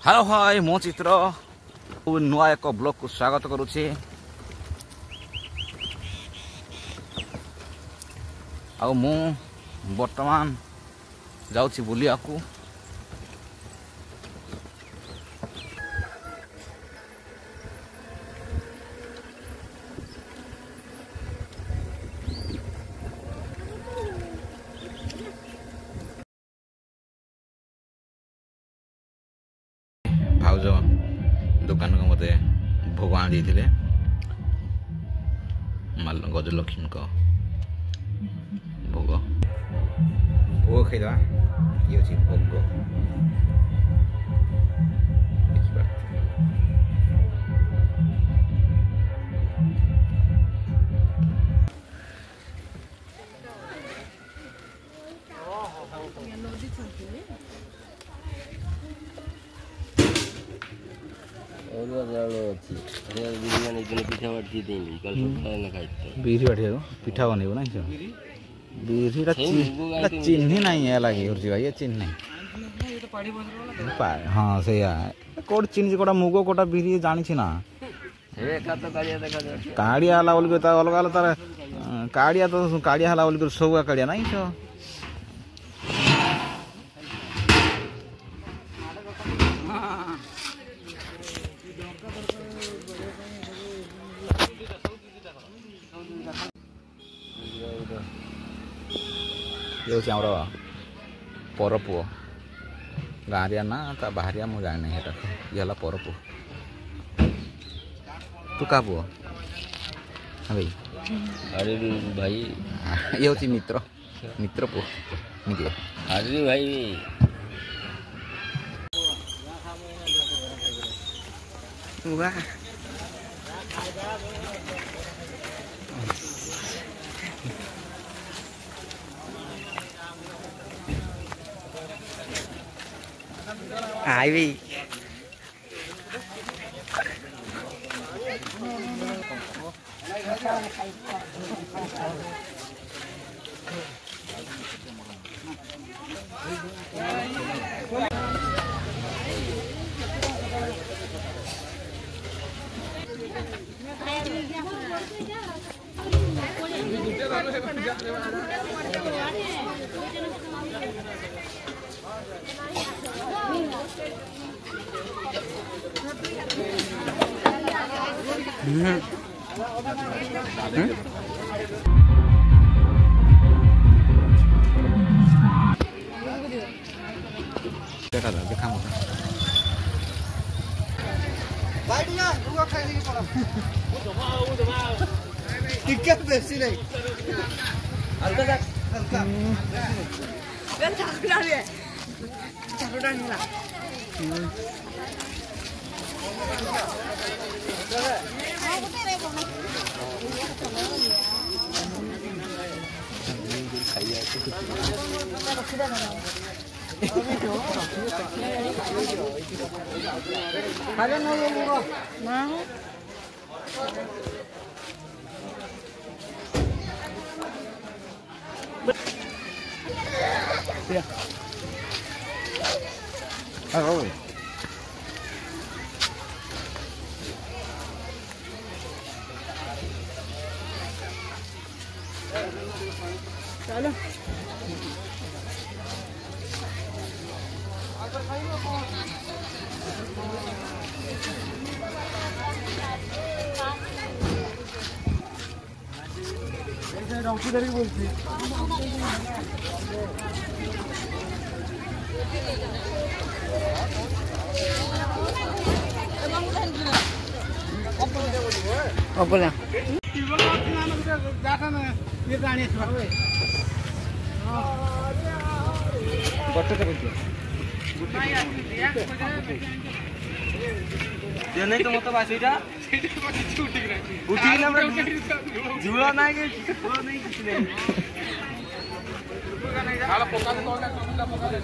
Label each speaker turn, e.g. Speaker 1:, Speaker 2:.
Speaker 1: Hello hi मो चित्र नुआ एक ब्लॉग को स्वागत करुचे। आ मु वर्तमान जाउछि बुलिया को। भाउज दुकान को मते भोग आनी देते गजलक्ष्मी को भोग भोग खाइदा ये अच्छी भोग बीरी बाटी पिठा बनइबो ना बीरीटा चिन्ह नहीं है लगे भाई ये चिन्ह हाँ से कोड चिन्ह कोटा मुग कोटा बीरी जानी ना काड़िया हला बोल अलग अलग तार काड़िया तो काड़िया हला बोल सब काड़िया नहीं तो ये पर पुओ गाँरिया ना ता बाहरिया मुझे जाने ये पर पुओ तू क्या पुओ हाँ भाई
Speaker 2: अरे भाई
Speaker 1: ये हूँ मित्र मित्र पुओ निकलो
Speaker 2: अरे भाई
Speaker 1: वाह आई भी
Speaker 3: चलो রংপুরের বলছি অপলা नहीं तो मतलब आसीटा उठी ना झूला ना के झूला नहीं कुछ नहीं हाल पका दे तो ना पका दे